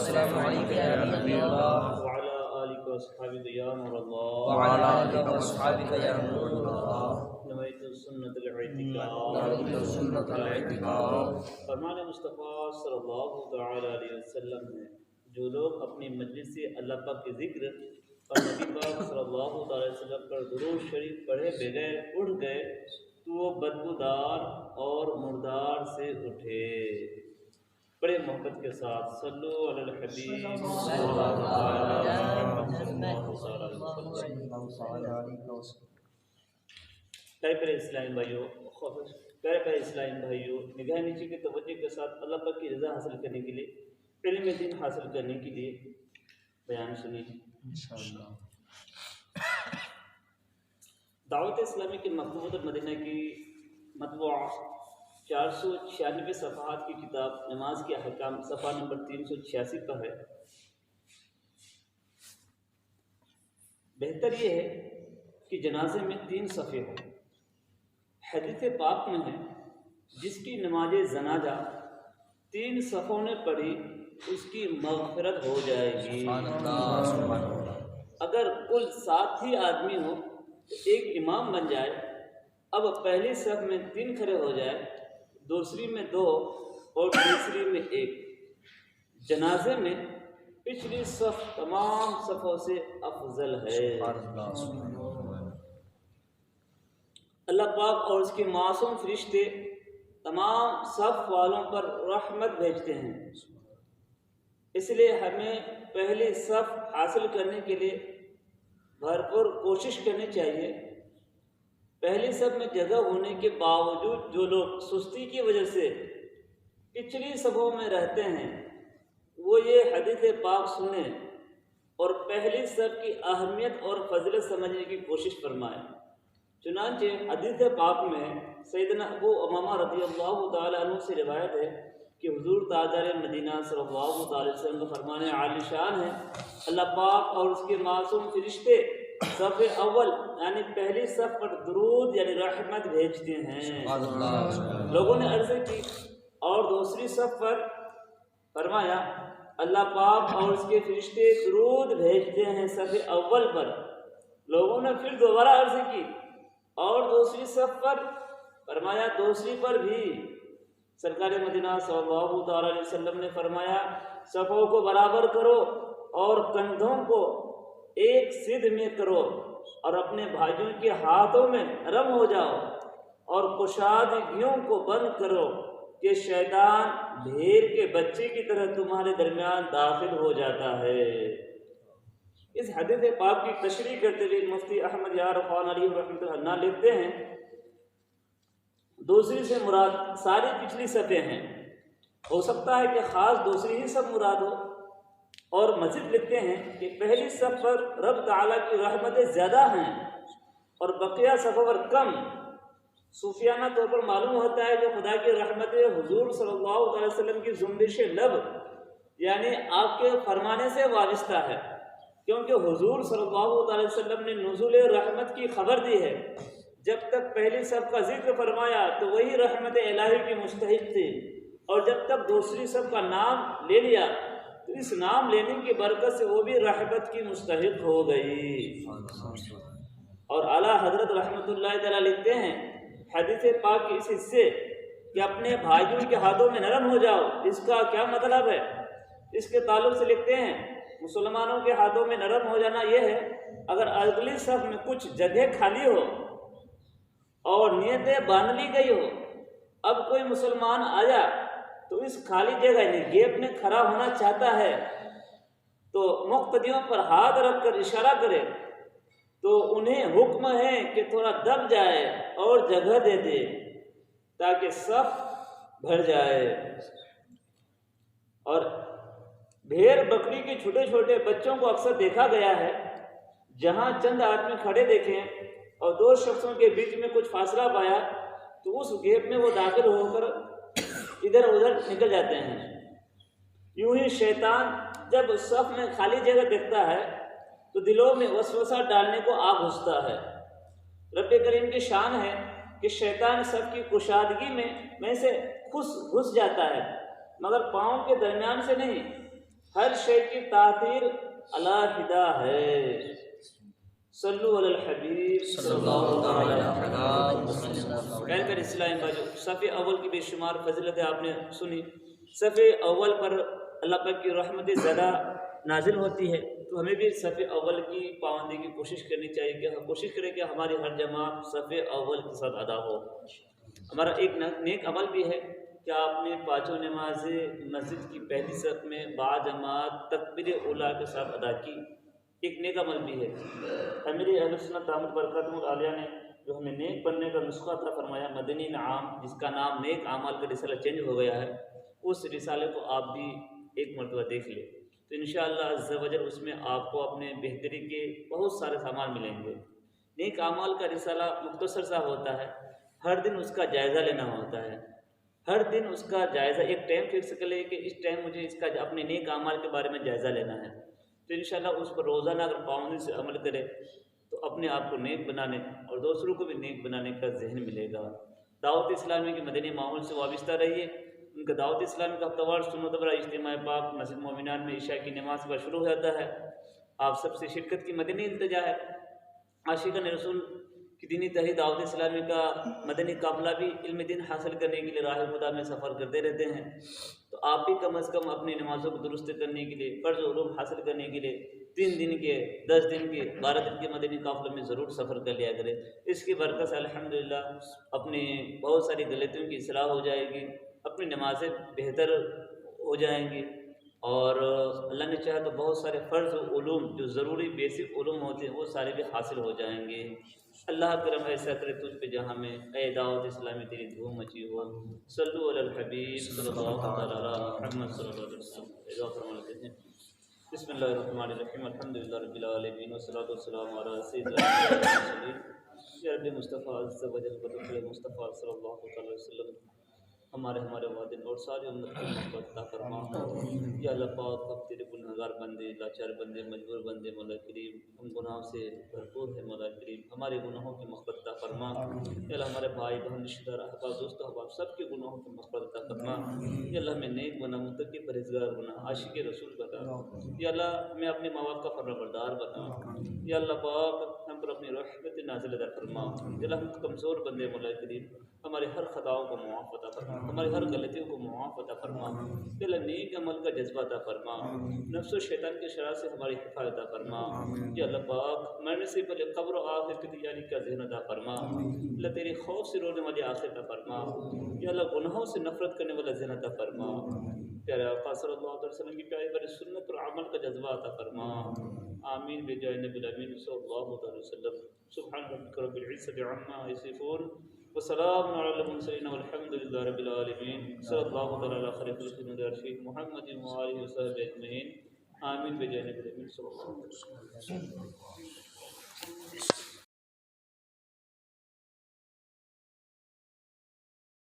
السلام علیک یا نبی اللہ وعلی آلک واصحابک یا نور اللہ وعلی آلک واصحابک یا نور اللہ نویت سنت الاعتکاف نویت سنت الاعتکاف۔ فرمان مصطفیٰ صلی اللہ تعالی علیہ وسلم نے جو لوگ اپنی مجلس سے اللہ پاک کے ذکر اور نبی پاک صلی اللہ تعالی علیہ وسلم پر درود شریف پڑھے بغیر اٹھ گئے تو وہ بدبودار اور مردار سے اٹھے۔ بڑے محبت کے ساتھ صلو علی الحبیب صلی اللہ علیہ وسلم۔ پیارے اسلام بھائیوں، پیارے اسلام بھائیوں، نگاہ نیچے کی توجہ کے ساتھ اللہ پاک کی رضا حاصل کرنے کے لیے، علم دین حاصل کرنے کے لیے بیان سنیے انشاءاللہ۔ دعوت اسلامی کے مکتبۃ المدینہ کی مطبوعہ 496 صفحات کی کتاب نماز کے احکام صفحہ نمبر 386 پر ہے۔ بہتر یہ ہے کہ جنازے میں 3 صفیں ہوں۔ حدیث پاک میں ہے جس کی نماز جنازہ 3 صفوں نے پڑھی اس کی مغفرت ہو جائے گی۔ اگر کل 7 ہی آدمی ہو تو ایک امام بن جائے، اب پہلی صف میں 3 کھڑے ہو جائے، دوسری میں 2 اور تیسری میں 1۔ جنازے میں پچھلی صف تمام صفوں سے افضل ہے۔ اللہ پاک اور اس کے معصوم فرشتے تمام صف والوں پر رحمت بھیجتے ہیں، اس لیے ہمیں پہلی صف حاصل کرنے کے لیے بھرپور کوشش کرنی چاہیے۔ پہلی صف میں جگہ ہونے کے باوجود جو لوگ سستی کی وجہ سے پچھلی صفوں میں رہتے ہیں وہ یہ حدیث پاک سنیں اور پہلی صف کی اہمیت اور فضیلت سمجھنے کی کوشش فرمائیں۔ چنانچہ حدیث پاک میں سیدنا ابو امامہ رضی اللہ تعالی عنہ سے روایت ہے کہ حضور تاجدار مدینہ صلی اللہ تعالی وسلم کا فرمان عالی شان ہے، اللہ پاک اور اس کے معصوم فرشتے صف اول یعنی پہلی صف پر درود یعنی رحمت بھیجتے ہیں۔ لوگوں نے عرض کی اور دوسری صف پر؟ فرمایا اللہ پاک اور اس کے فرشتے درود بھیجتے ہیں صف اول پر۔ لوگوں نے پھر دوبارہ عرض کی اور دوسری صف پر؟ فرمایا دوسری پر بھی۔ سرکار مدینہ صلی اللہ تعالی علیہ وسلم نے فرمایا صفوں کو برابر کرو اور کندھوں کو ایک سدھ میں کرو اور اپنے بھائیوں کے ہاتھوں میں نرم ہو جاؤ اور کشادگیوں کو بند کرو کہ شیطان بھیڑ کے بچے کی طرح تمہارے درمیان داخل ہو جاتا ہے۔ اس حدیث پاک کی تشریح کرتے ہوئے مفتی احمد یار خان علی رحمۃ اللہ لکھتے ہیں دوسری سے مراد ساری پچھلی صفیں ہیں، ہو سکتا ہے کہ خاص دوسری ہی صف مراد ہو۔ اور مزید لکھتے ہیں کہ پہلی صف پر رب تعالیٰ کی رحمتیں زیادہ ہیں اور بقیہ صفوں پر کم۔ صوفیانہ طور پر معلوم ہوتا ہے کہ خدا کی رحمتیں حضور صلی اللہ علیہ وسلم کی جنبش لب یعنی آپ کے فرمانے سے وابستہ ہے، کیونکہ حضور صلی اللہ علیہ وسلم نے نزول رحمت کی خبر دی ہے۔ جب تک پہلی صف کا ذکر فرمایا تو وہی رحمت الہی کی مستحق تھی، اور جب تک دوسری صف کا نام لے لیا تو اس نام لینے کی برکت سے وہ بھی رحمت کی مستحق ہو گئی۔ اور اعلیٰ حضرت رحمۃ اللہ تعالیٰ لکھتے ہیں حدیث پاک کے اس حصے کہ اپنے بھائیوں کے ہاتھوں میں نرم ہو جاؤ، اس کا کیا مطلب ہے؟ اس کے تعلق سے لکھتے ہیں مسلمانوں کے ہاتھوں میں نرم ہو جانا یہ ہے اگر اگلی صف میں کچھ جگہ خالی ہو اور نیتیں باندھ لی گئی ہو، اب کوئی مسلمان آیا تو اس خالی جگہ یعنی گیپ میں کھڑا ہونا چاہتا ہے تو مقتدیوں پر ہاتھ رکھ کر اشارہ کرے تو انہیں حکم ہے کہ تھوڑا دب جائے اور جگہ دے دے تاکہ صف بھر جائے۔ اور بھیڑ بکری کے چھوٹے چھوٹے بچوں کو اکثر دیکھا گیا ہے، جہاں چند آدمی کھڑے دیکھیں اور 2 شخصوں کے بیچ میں کچھ فاصلہ پایا تو اس گیپ میں وہ داخل ہو کر ادھر ادھر نکل جاتے ہیں۔ یوں ہی شیطان جب صف میں خالی جگہ دیکھتا ہے تو دلوں میں وسوسہ ڈالنے کو آ گھستا ہے۔ رب کریم کی شان ہے کہ شیطان صف کی کشادگی میں سے گھس جاتا ہے، مگر پاؤں کے درمیان سے نہیں۔ ہر شے کی تاثیر علیحدہ ہے. صلو علی الحبیب صلی اللہ تعالی علیہ وسلم. کہہ کر اسلام باجو صف اول کی بے شمار فضیلتیں آپ نے سنی. صف اول پر اللہ پاک کی رحمت زیادہ نازل ہوتی ہے، تو ہمیں بھی صف اول کی پابندی کی کوشش کرنی چاہیے کہ ہم کوشش کریں کہ ہماری ہر جماعت صف اول کے ساتھ ادا ہو. ہمارا ایک نیک عمل بھی ہے کہ آپ نے پانچوں نمازیں مسجد کی پہلی صف میں با جماعت تکبیر اولیٰ کے ساتھ ادا کی. ایک نیک عمل بھی ہے. امیر اہل سنت دامت برکاتہم العالیہ نے جو ہمیں نیک بننے کا نسخہ عطا فرمایا، مدنی انعام، جس کا نام نیک اعمال کا رسالہ چینج ہو گیا ہے، اس رسالے کو آپ بھی ایک مرتبہ دیکھ لیں تو انشاءاللہ عز و جل اس میں آپ کو اپنے بہتری کے بہت سارے سامان ملیں گے. نیک اعمال کا رسالہ مختصر سا ہوتا ہے، ہر دن اس کا جائزہ لینا ہوتا ہے. ہر دن اس کا جائزہ، ایک ٹائم فکس کر لے کہ اس ٹائم مجھے اس کا اپنے نیک اعمال کے بارے میں جائزہ لینا ہے. تو انشاءاللہ اس پر روزانہ اگر پابندی سے عمل کرے تو اپنے آپ کو نیک بنانے اور دوسروں کو بھی نیک بنانے کا ذہن ملے گا. دعوت اسلامی کے مدنی ماحول سے وابستہ رہیے. ان کا دعوت اسلامی کا ہفتہ وار سنت برا اجتماع پاک مسجد مومنان میں عشاء کی نماز پر شروع ہوتا ہے. آپ سب سے شرکت کی مدنی التجا ہے. عاشقان رسول کی دینی تحریک دعوت اسلامی کا مدنی قافلہ بھی علم دین حاصل کرنے کے لیے راہ خدا میں سفر کرتے رہتے ہیں. تو آپ بھی کم از کم اپنی نمازوں کو درست کرنے کے لیے، فرض علوم حاصل کرنے کے لیے 3 دن کے، 10 دن کے، 12 دن کے مدنی قافلے میں ضرور سفر کر لیا کریں. اس کی برکت سے الحمدللہ اپنی بہت ساری غلطیوں کی اصلاح ہو جائے گی، اپنی نمازیں بہتر ہو جائیں گی، اور اللہ نے چاہا تو بہت سارے فرض علوم جو ضروری بیسک علوم ہوتے ہیں وہ سارے بھی حاصل ہو جائیں گے. اللہ کرم ایسا کرے تجھ پہ جہاں میں اے دعوت اسلامی تیری دھوم مچی ہو. صلو علی الحبیب صلی اللہ تعالی علی محمد صلی اللہ علیہ وسلم. بسم اللہ الرحمن الرحیم. الحمدللہ رب العالمین والصلاۃ والسلام علی سیدنا المرسلین. یا رب مصطفیٰ عز و جل بطول مصطفیٰ صلی اللہ تعالی علیہ وسلم ہمارے والدین اور ساری امت کی محبت عطا فرما. یا اللہ پاک ہم تیرے گنہگار بندے، لاچار بندے، مجبور بندے مولا کریم، ہم گناہوں سے بھرپور ہیں مولا کریم. ہمارے گناہوں کی مغفرت عطا فرما. یا اللہ ہمارے بھائی بہن، رشتہ دار، احباب، دوست احباب سب کے گناہوں کی مغفرت عطا فرما. یا اللہ ہمیں نیک بنا، متقی پرہیزگار بنا، عاشق رسول بنا. یا اللہ ہمیں اپنے ماں باپ کا فرما بردار بنا. یا اللہ پاک ہم پر اپنی رحمت نازل عطا فرما. یا اللہ ہم کمزور بندے مولا کریم، ہمارے ہر خطاؤں کو معاف عطا فرما، ہماری ہر غلطیوں کو معاف عطا فرما. یا اللہ نیک عمل کا جذبہ عطا فرما. نفس و شیطان کے شرار سے ہماری حفاظت عطا فرما. یا اللہ پاک مرنے سے پہلے قبر و آخرت کی تیاری کا ذہن عطا فرما. اللہ تیرے خوف سے رونے والی آخرت عطا فرما. یا اللہ گناہوں سے نفرت کرنے والا ذہن عطا فرما. پیارے آقا صلی اللہ علیہ وسلم کی پیاری بڑی سنت اور عمل کا جذبہ عطا فرما. آمین بجائے نبی الامین صلی اللہ علیہ وسلم. سبحان ربک رب العزۃ عما یصفون وسلام علی المرسلین والحمد للہ رب العالمین. صلی اللہ تعالی علی خیر خلق عرشی محمد و آلہ وصحبہ اجمعین. آمین بجائے نبی الامین صلی اللہ علیہ وسلم.